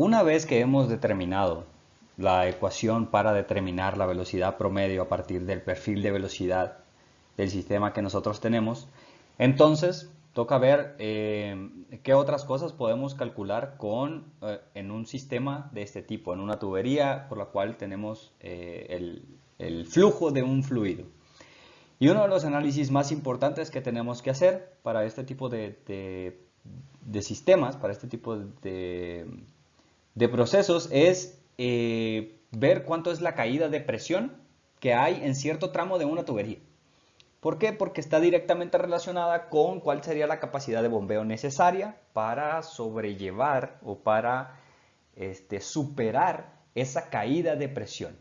Una vez que hemos determinado la ecuación para determinar la velocidad promedio a partir del perfil de velocidad del sistema que nosotros tenemos, entonces toca ver qué otras cosas podemos calcular en un sistema de este tipo, en una tubería por la cual tenemos el flujo de un fluido. Y uno de los análisis más importantes que tenemos que hacer para este tipo de sistemas, para este tipo de procesos, es ver cuánto es la caída de presión que hay en cierto tramo de una tubería. ¿Por qué? Porque está directamente relacionada con cuál sería la capacidad de bombeo necesaria para sobrellevar o para superar esa caída de presión.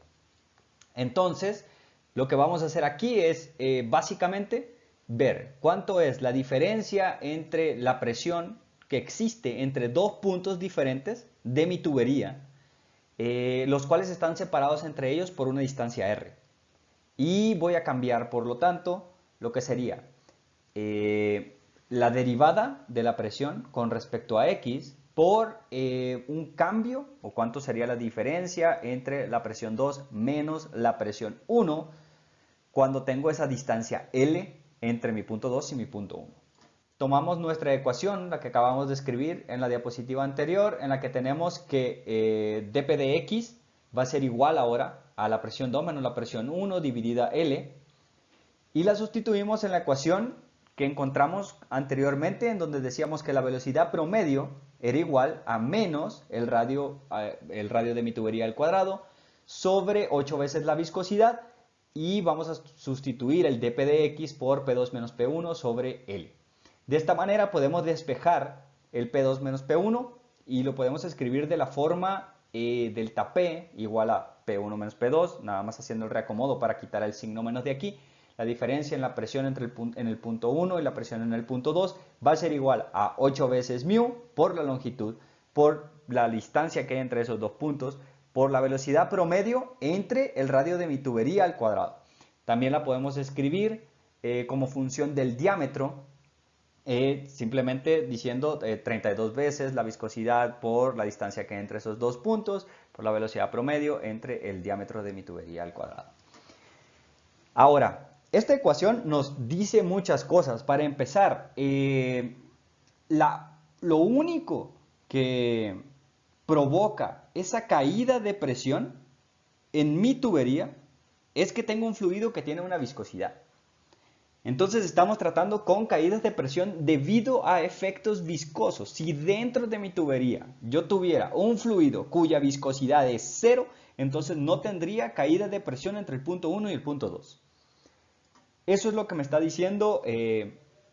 Entonces, lo que vamos a hacer aquí es básicamente ver cuánto es la diferencia entre la presión que existe entre dos puntos diferentes de mi tubería, los cuales están separados entre ellos por una distancia R. Y voy a cambiar, por lo tanto, lo que sería la derivada de la presión con respecto a X por un cambio, o cuánto sería la diferencia entre la presión 2 menos la presión 1 cuando tengo esa distancia L entre mi punto 2 y mi punto 1. Tomamos nuestra ecuación, la que acabamos de escribir en la diapositiva anterior, en la que tenemos que dp de X va a ser igual ahora a la presión 2 menos la presión 1 dividida L, y la sustituimos en la ecuación que encontramos anteriormente, en donde decíamos que la velocidad promedio era igual a menos el radio de mi tubería al cuadrado sobre 8 veces la viscosidad, y vamos a sustituir el dp de X por P2 menos P1 sobre L. De esta manera podemos despejar el P2 menos P1 y lo podemos escribir de la forma delta P igual a P1 menos P2, nada más haciendo el reacomodo para quitar el signo menos de aquí. La diferencia en la presión en el punto 1 y la presión en el punto 2 va a ser igual a 8 veces mu por la longitud, por la distancia que hay entre esos dos puntos, por la velocidad promedio entre el radio de mi tubería al cuadrado. También la podemos escribir como función del diámetro, simplemente diciendo 32 veces la viscosidad por la distancia que hay entre esos dos puntos, por la velocidad promedio entre el diámetro de mi tubería al cuadrado. Ahora, esta ecuación nos dice muchas cosas. Para empezar, lo único que provoca esa caída de presión en mi tubería es que tengo un fluido que tiene una viscosidad. Entonces estamos tratando con caídas de presión debido a efectos viscosos. Si dentro de mi tubería yo tuviera un fluido cuya viscosidad es 0, entonces no tendría caída de presión entre el punto 1 y el punto 2. Eso es lo que me está diciendo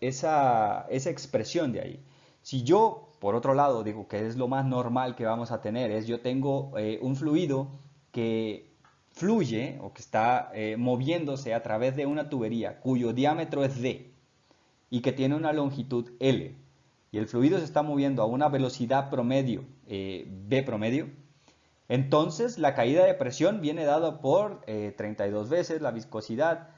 esa expresión de ahí. Si yo, por otro lado, digo que es lo más normal que vamos a tener, es yo tengo un fluido que fluye o que está moviéndose a través de una tubería cuyo diámetro es D y que tiene una longitud L, y el fluido se está moviendo a una velocidad promedio, B promedio, entonces la caída de presión viene dada por 32 veces la viscosidad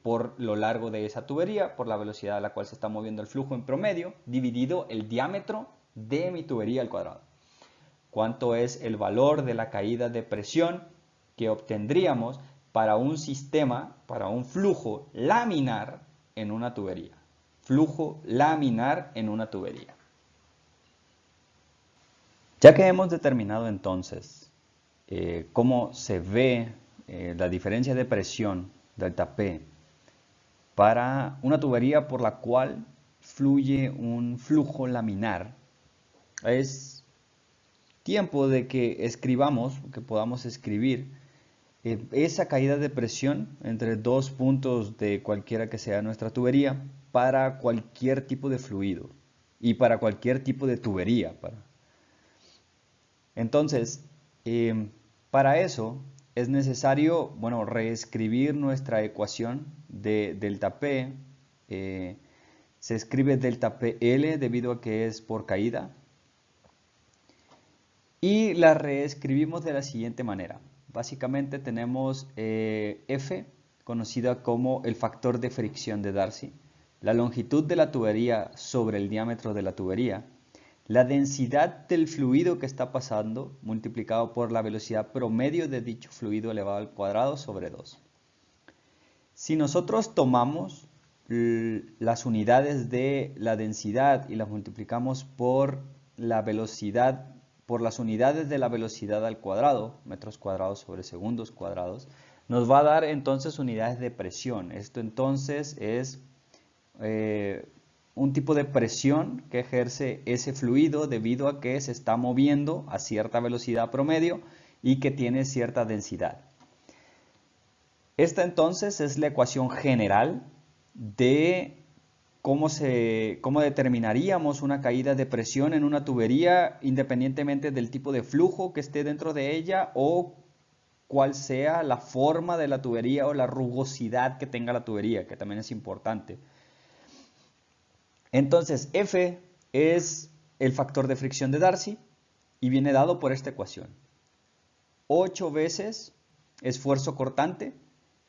por lo largo de esa tubería, por la velocidad a la cual se está moviendo el flujo en promedio, dividido el diámetro de mi tubería al cuadrado. ¿Cuánto es el valor de la caída de presión que obtendríamos para un sistema, para un flujo laminar en una tubería? Flujo laminar en una tubería. Ya que hemos determinado entonces cómo se ve la diferencia de presión delta P para una tubería por la cual fluye un flujo laminar, es tiempo de que escribamos, que podamos escribir esa caída de presión entre dos puntos de cualquiera que sea nuestra tubería para cualquier tipo de fluido y para cualquier tipo de tubería. Entonces, para eso es necesario, bueno, reescribir nuestra ecuación de delta P. Se escribe delta PL debido a que es por caída. Y la reescribimos de la siguiente manera. Básicamente tenemos F, conocida como el factor de fricción de Darcy, la longitud de la tubería sobre el diámetro de la tubería, la densidad del fluido que está pasando multiplicado por la velocidad promedio de dicho fluido elevado al cuadrado sobre 2. Si nosotros tomamos las unidades de la densidad y las multiplicamos por la velocidad, por las unidades de la velocidad al cuadrado, metros cuadrados sobre segundos cuadrados, nos va a dar entonces unidades de presión. Esto entonces es un tipo de presión que ejerce ese fluido debido a que se está moviendo a cierta velocidad promedio y que tiene cierta densidad. Esta entonces es la ecuación general de cómo determinaríamos una caída de presión en una tubería independientemente del tipo de flujo que esté dentro de ella o cuál sea la forma de la tubería o la rugosidad que tenga la tubería, que también es importante. Entonces, F es el factor de fricción de Darcy y viene dado por esta ecuación. 8 veces esfuerzo cortante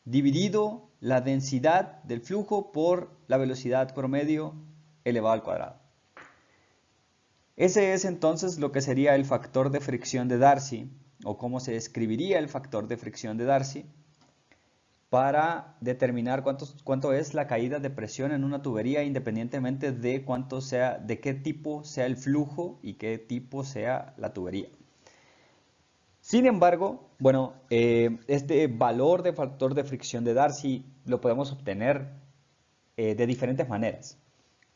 dividido la densidad del flujo por la velocidad promedio elevado al cuadrado. Ese es entonces lo que sería el factor de fricción de Darcy, o cómo se escribiría el factor de fricción de Darcy, para determinar cuánto es la caída de presión en una tubería independientemente de de qué tipo sea el flujo y qué tipo sea la tubería. Sin embargo, bueno, este valor de factor de fricción de Darcy lo podemos obtener de diferentes maneras.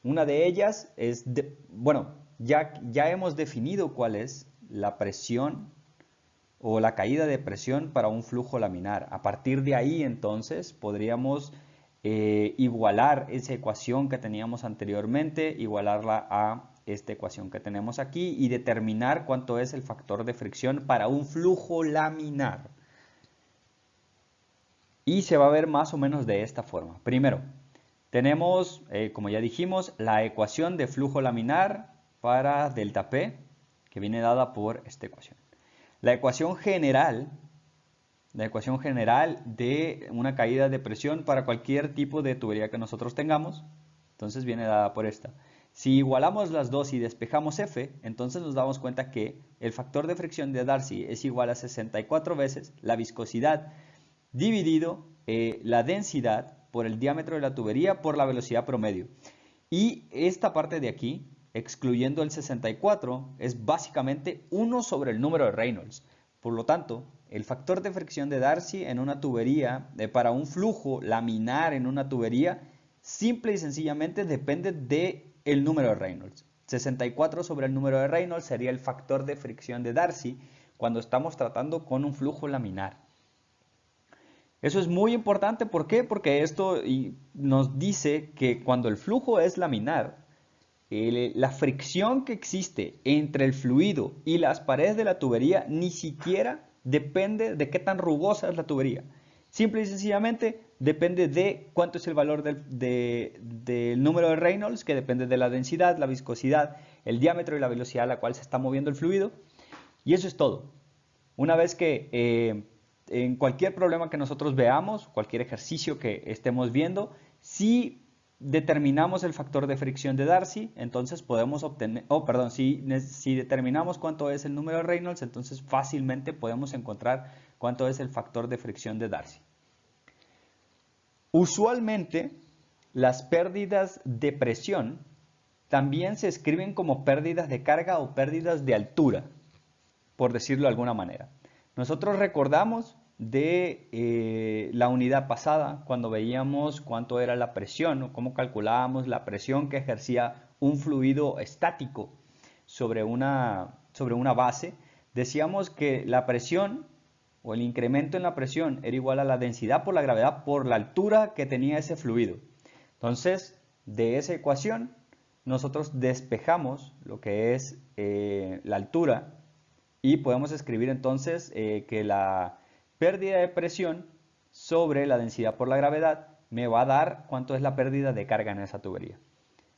Una de ellas es, ya hemos definido cuál es la presión o la caída de presión para un flujo laminar. A partir de ahí, entonces, podríamos igualar esa ecuación que teníamos anteriormente, igualarla a esta ecuación que tenemos aquí y determinar cuánto es el factor de fricción para un flujo laminar. Y se va a ver más o menos de esta forma. Primero, tenemos, como ya dijimos, la ecuación de flujo laminar para delta P, que viene dada por esta ecuación. La ecuación general de una caída de presión para cualquier tipo de tubería que nosotros tengamos, entonces viene dada por esta. Si igualamos las dos y despejamos F, entonces nos damos cuenta que el factor de fricción de Darcy es igual a 64 veces la viscosidad dividido la densidad por el diámetro de la tubería por la velocidad promedio. Y esta parte de aquí, excluyendo el 64, es básicamente 1 sobre el número de Reynolds. Por lo tanto, el factor de fricción de Darcy en una tubería, para un flujo laminar en una tubería, simple y sencillamente depende del número de Reynolds. 64 sobre el número de Reynolds sería el factor de fricción de Darcy cuando estamos tratando con un flujo laminar. Eso es muy importante, ¿por qué? Porque esto nos dice que cuando el flujo es laminar, la fricción que existe entre el fluido y las paredes de la tubería ni siquiera depende de qué tan rugosa es la tubería. Simple y sencillamente depende de cuánto es el valor del número de Reynolds, que depende de la densidad, la viscosidad, el diámetro y la velocidad a la cual se está moviendo el fluido. Y eso es todo. Una vez que en cualquier problema que nosotros veamos, cualquier ejercicio que estemos viendo, si determinamos el factor de fricción de Darcy, entonces podemos obtener, si determinamos cuánto es el número de Reynolds, entonces fácilmente podemos encontrar cuánto es el factor de fricción de Darcy. Usualmente, las pérdidas de presión también se escriben como pérdidas de carga o pérdidas de altura, por decirlo de alguna manera. Nosotros recordamos de la unidad pasada, cuando veíamos cuánto era la presión o cómo calculábamos la presión que ejercía un fluido estático sobre una base, decíamos que la presión o el incremento en la presión era igual a la densidad por la gravedad por la altura que tenía ese fluido. Entonces, de esa ecuación, nosotros despejamos lo que es la altura y podemos escribir entonces que la pérdida de presión sobre la densidad por la gravedad me va a dar cuánto es la pérdida de carga en esa tubería.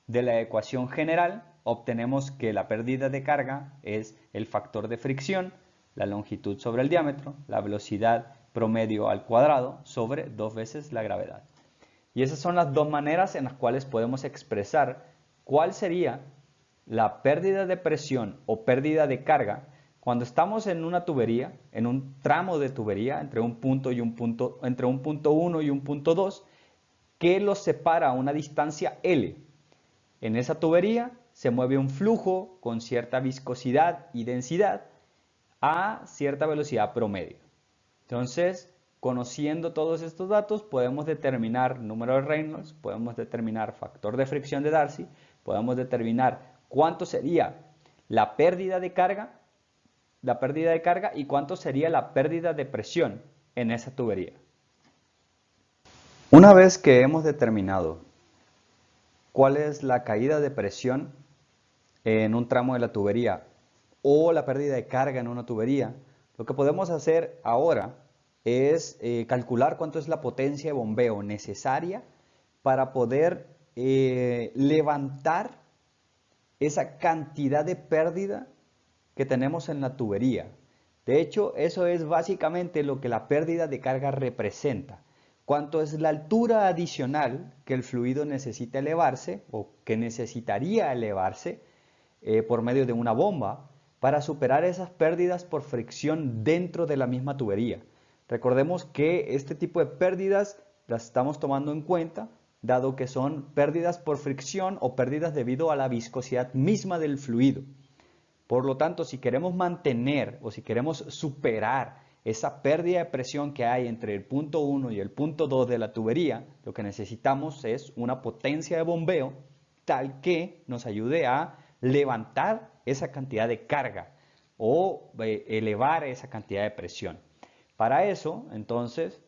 De la ecuación general obtenemos que la pérdida de carga es el factor de fricción, la longitud sobre el diámetro, la velocidad promedio al cuadrado sobre 2 veces la gravedad. Y esas son las dos maneras en las cuales podemos expresar cuál sería la pérdida de presión o pérdida de carga cuando estamos en una tubería, en un tramo de tubería entre un punto y un punto, entre un punto 1 y un punto 2, que los separa a una distancia L. En esa tubería se mueve un flujo con cierta viscosidad y densidad a cierta velocidad promedio. Entonces, conociendo todos estos datos, podemos determinar número de Reynolds, podemos determinar factor de fricción de Darcy, podemos determinar cuánto sería la pérdida de carga y cuánto sería la pérdida de presión en esa tubería. Una vez que hemos determinado cuál es la caída de presión en un tramo de la tubería o la pérdida de carga en una tubería, lo que podemos hacer ahora es calcular cuánto es la potencia de bombeo necesaria para poder levantar esa cantidad de pérdida que tenemos en la tubería. De hecho, eso es básicamente lo que la pérdida de carga representa. Cuánto es la altura adicional que el fluido necesita elevarse o que necesitaría elevarse por medio de una bomba para superar esas pérdidas por fricción dentro de la misma tubería. Recordemos que este tipo de pérdidas las estamos tomando en cuenta dado que son pérdidas por fricción o pérdidas debido a la viscosidad misma del fluido. Por lo tanto, si queremos mantener o si queremos superar esa pérdida de presión que hay entre el punto 1 y el punto 2 de la tubería, lo que necesitamos es una potencia de bombeo tal que nos ayude a levantar esa cantidad de carga o elevar esa cantidad de presión. Para eso, entonces,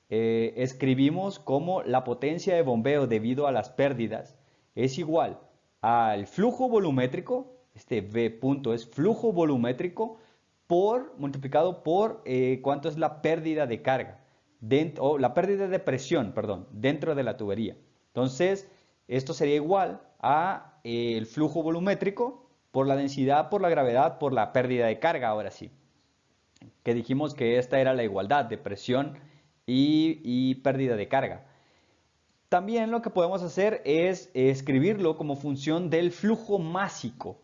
escribimos como la potencia de bombeo debido a las pérdidas es igual al flujo volumétrico, este V punto es flujo volumétrico multiplicado por cuánto es la pérdida de carga, o la pérdida de presión, perdón, dentro de la tubería. Entonces, esto sería igual a el flujo volumétrico por la densidad, por la gravedad, por la pérdida de carga, ahora sí. Que dijimos que esta era la igualdad de presión y pérdida de carga. También lo que podemos hacer es escribirlo como función del flujo másico.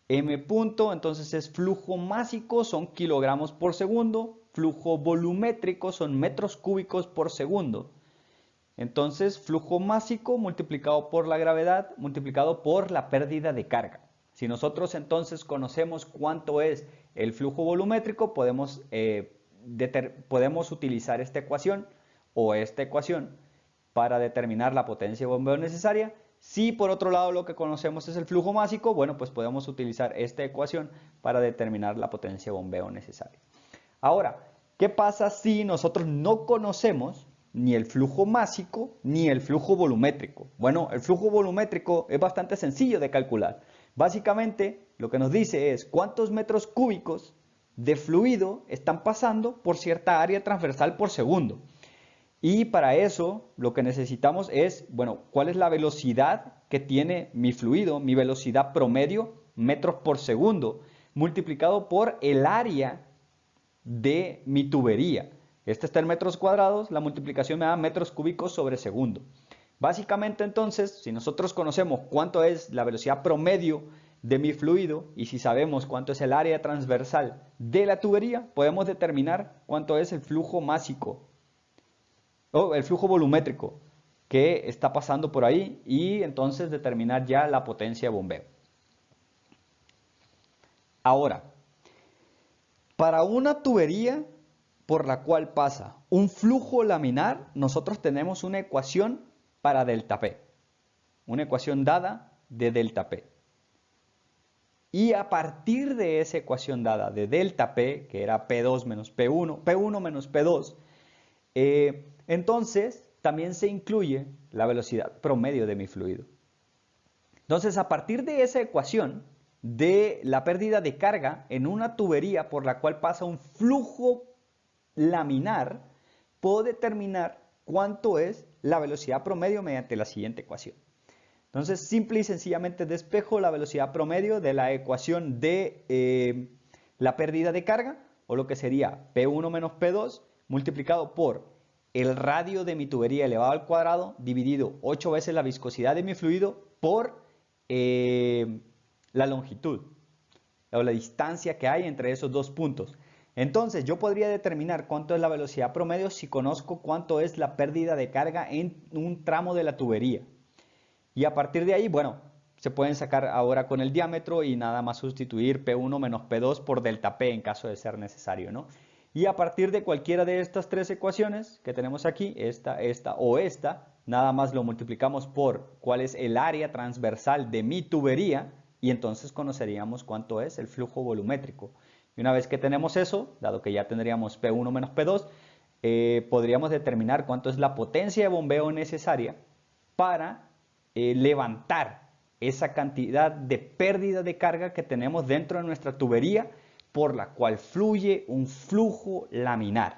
M punto, entonces es flujo másico, son kilogramos por segundo. Flujo volumétrico son metros cúbicos por segundo. Entonces, flujo másico multiplicado por la gravedad, multiplicado por la pérdida de carga. Si nosotros entonces conocemos cuánto es el flujo volumétrico, podemos utilizar esta ecuación o esta ecuación para determinar la potencia de bombeo necesaria. Si por otro lado lo que conocemos es el flujo másico, bueno, pues podemos utilizar esta ecuación para determinar la potencia de bombeo necesaria. Ahora, ¿qué pasa si nosotros no conocemos ni el flujo másico ni el flujo volumétrico? Bueno, el flujo volumétrico es bastante sencillo de calcular. Básicamente, lo que nos dice es cuántos metros cúbicos de fluido están pasando por cierta área transversal por segundo. Y para eso lo que necesitamos es, bueno, cuál es la velocidad que tiene mi fluido, mi velocidad promedio, metros por segundo, multiplicado por el área de mi tubería. Este está en metros cuadrados, la multiplicación me da metros cúbicos sobre segundo. Básicamente entonces, si nosotros conocemos cuánto es la velocidad promedio de mi fluido y si sabemos cuánto es el área transversal de la tubería, podemos determinar cuánto es el flujo másico o el flujo volumétrico que está pasando por ahí y entonces determinar ya la potencia de bombeo. Ahora, para una tubería por la cual pasa un flujo laminar, nosotros tenemos una ecuación para delta P, una ecuación dada de delta P. Y a partir de esa ecuación dada de delta P, que era P2 menos P1, P1 menos P2, entonces también se incluye la velocidad promedio de mi fluido. Entonces, a partir de esa ecuación de la pérdida de carga en una tubería por la cual pasa un flujo laminar, puedo determinar cuánto es la velocidad promedio mediante la siguiente ecuación. Entonces, simple y sencillamente despejo la velocidad promedio de la ecuación de la pérdida de carga, o lo que sería P1 menos P2, multiplicado por el radio de mi tubería elevado al cuadrado, dividido 8 veces la viscosidad de mi fluido por la longitud o la distancia que hay entre esos dos puntos. Entonces yo podría determinar cuánto es la velocidad promedio si conozco cuánto es la pérdida de carga en un tramo de la tubería. Y a partir de ahí, bueno, se pueden sacar ahora con el diámetro y nada más sustituir P1 menos P2 por delta P en caso de ser necesario, ¿no? Y a partir de cualquiera de estas tres ecuaciones que tenemos aquí, esta o esta, nada más lo multiplicamos por cuál es el área transversal de mi tubería y entonces conoceríamos cuánto es el flujo volumétrico. Y una vez que tenemos eso, dado que ya tendríamos P1 menos P2, podríamos determinar cuánto es la potencia de bombeo necesaria para levantar esa cantidad de pérdida de carga que tenemos dentro de nuestra tubería por la cual fluye un flujo laminar.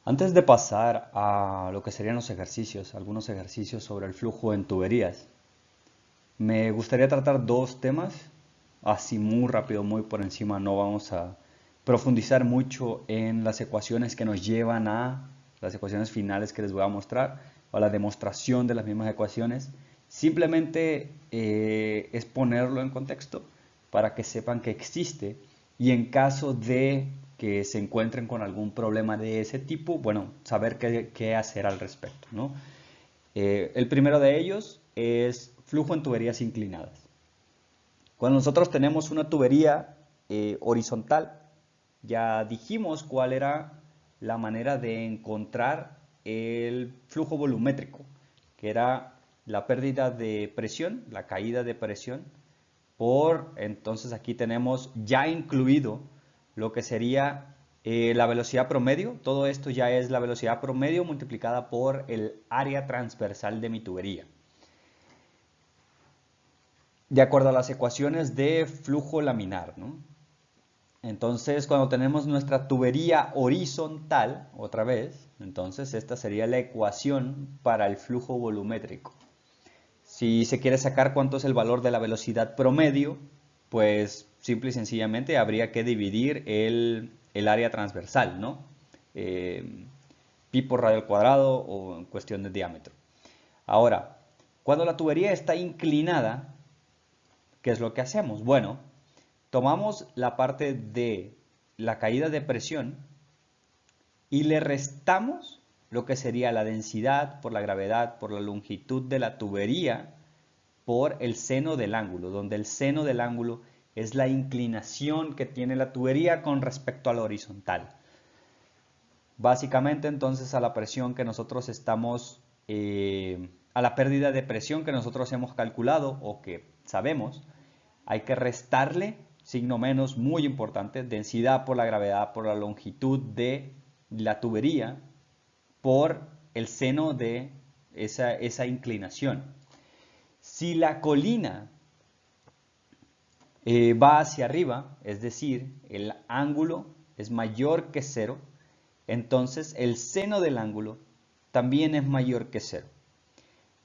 Antes de pasar a lo que serían los ejercicios, algunos ejercicios sobre el flujo en tuberías, me gustaría tratar dos temas, así muy rápido, muy por encima. No vamos a profundizar mucho en las ecuaciones que nos llevan a las ecuaciones finales que les voy a mostrar, o la demostración de las mismas ecuaciones. Simplemente es ponerlo en contexto para que sepan que existe y en caso de que se encuentren con algún problema de ese tipo, bueno, saber qué hacer al respecto, ¿no? El primero de ellos es flujo en tuberías inclinadas. Cuando nosotros tenemos una tubería horizontal, ya dijimos cuál era la manera de encontrar el flujo volumétrico, que era la pérdida de presión, la caída de presión, entonces aquí tenemos ya incluido lo que sería la velocidad promedio. Todo esto ya es la velocidad promedio multiplicada por el área transversal de mi tubería. De acuerdo a las ecuaciones de flujo laminar, ¿no? Entonces, cuando tenemos nuestra tubería horizontal, otra vez, entonces esta sería la ecuación para el flujo volumétrico. Si se quiere sacar cuánto es el valor de la velocidad promedio, pues simple y sencillamente habría que dividir el área transversal, ¿no? Pi por radio al cuadrado o en cuestión de diámetro. Ahora, cuando la tubería está inclinada, ¿qué es lo que hacemos? Bueno, tomamos la parte de la caída de presión y le restamos lo que sería la densidad por la gravedad, por la longitud de la tubería, por el seno del ángulo, donde el seno del ángulo es la inclinación que tiene la tubería con respecto a la horizontal. Básicamente entonces a la presión que nosotros estamos, a la pérdida de presión que nosotros hemos calculado o que sabemos, hay que restarle signo menos, muy importante, densidad por la gravedad, por la longitud de la tubería, por el seno de esa inclinación. Si la colina va hacia arriba, es decir, el ángulo es mayor que 0, entonces el seno del ángulo también es mayor que 0.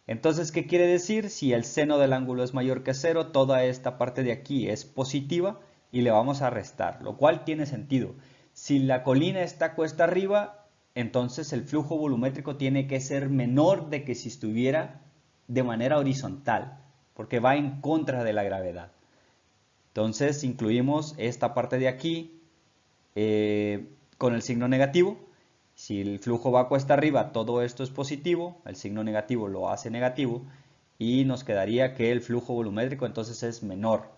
Entonces, ¿qué quiere decir? Si el seno del ángulo es mayor que 0, toda esta parte de aquí es positiva y le vamos a restar, lo cual tiene sentido. Si la colina está cuesta arriba, entonces el flujo volumétrico tiene que ser menor de que si estuviera de manera horizontal, porque va en contra de la gravedad. Entonces incluimos esta parte de aquí con el signo negativo. Si el flujo va cuesta arriba, todo esto es positivo, el signo negativo lo hace negativo y nos quedaría que el flujo volumétrico entonces es menor.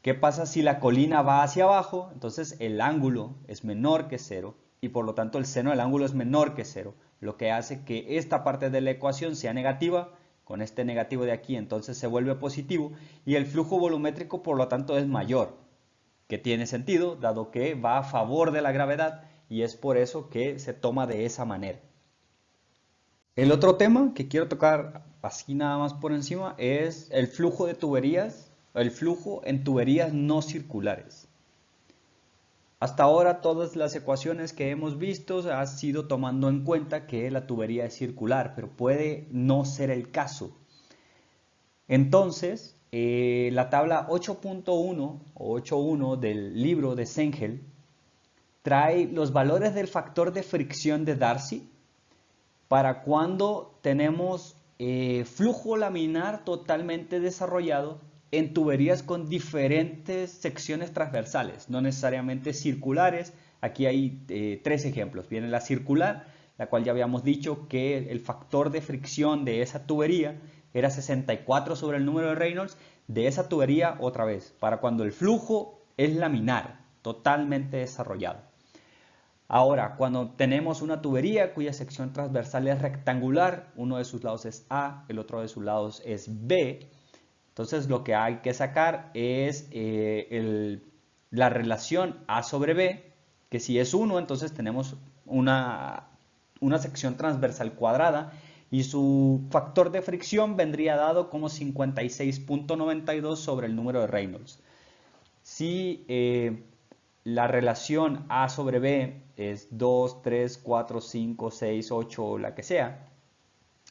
¿Qué pasa si la colina va hacia abajo? Entonces el ángulo es menor que 0 y por lo tanto el seno del ángulo es menor que 0, lo que hace que esta parte de la ecuación sea negativa. Con este negativo de aquí entonces se vuelve positivo y el flujo volumétrico por lo tanto es mayor, que tiene sentido dado que va a favor de la gravedad y es por eso que se toma de esa manera. El otro tema que quiero tocar así nada más por encima es el flujo de tuberías, el flujo en tuberías no circulares. Hasta ahora todas las ecuaciones que hemos visto han sido tomando en cuenta que la tubería es circular, pero puede no ser el caso. Entonces, la tabla 8.1 o 8.1 del libro de Sengel trae los valores del factor de fricción de Darcy para cuando tenemos flujo laminar totalmente desarrollado en tuberías con diferentes secciones transversales, no necesariamente circulares. Aquí hay 3 ejemplos. Viene la circular, la cual ya habíamos dicho que el factor de fricción de esa tubería era 64 sobre el número de Reynolds. De esa tubería, otra vez, para cuando el flujo es laminar, totalmente desarrollado. Ahora, cuando tenemos una tubería cuya sección transversal es rectangular, uno de sus lados es A, el otro de sus lados es B, entonces lo que hay que sacar es la relación A sobre B, que si es 1, entonces tenemos una sección transversal cuadrada y su factor de fricción vendría dado como 56.92 sobre el número de Reynolds. Si la relación A sobre B es 2, 3, 4, 5, 6, 8 o la que sea,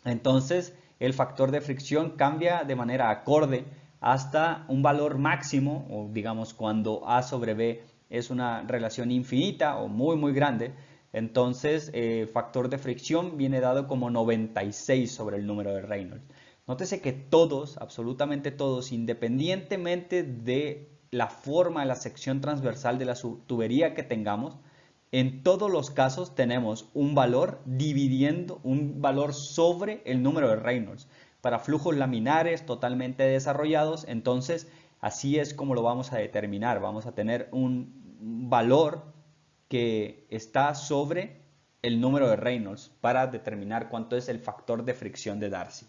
entonces el factor de fricción cambia de manera acorde hasta un valor máximo, o digamos cuando A sobre B es una relación infinita o muy grande, entonces el factor de fricción viene dado como 96 sobre el número de Reynolds. Nótese que todos, absolutamente todos, independientemente de la forma de la sección transversal de la tubería que tengamos, en todos los casos tenemos un valor dividiendo, un valor sobre el número de Reynolds. Para flujos laminares totalmente desarrollados, entonces así es como lo vamos a determinar. Vamos a tener un valor que está sobre el número de Reynolds para determinar cuánto es el factor de fricción de Darcy.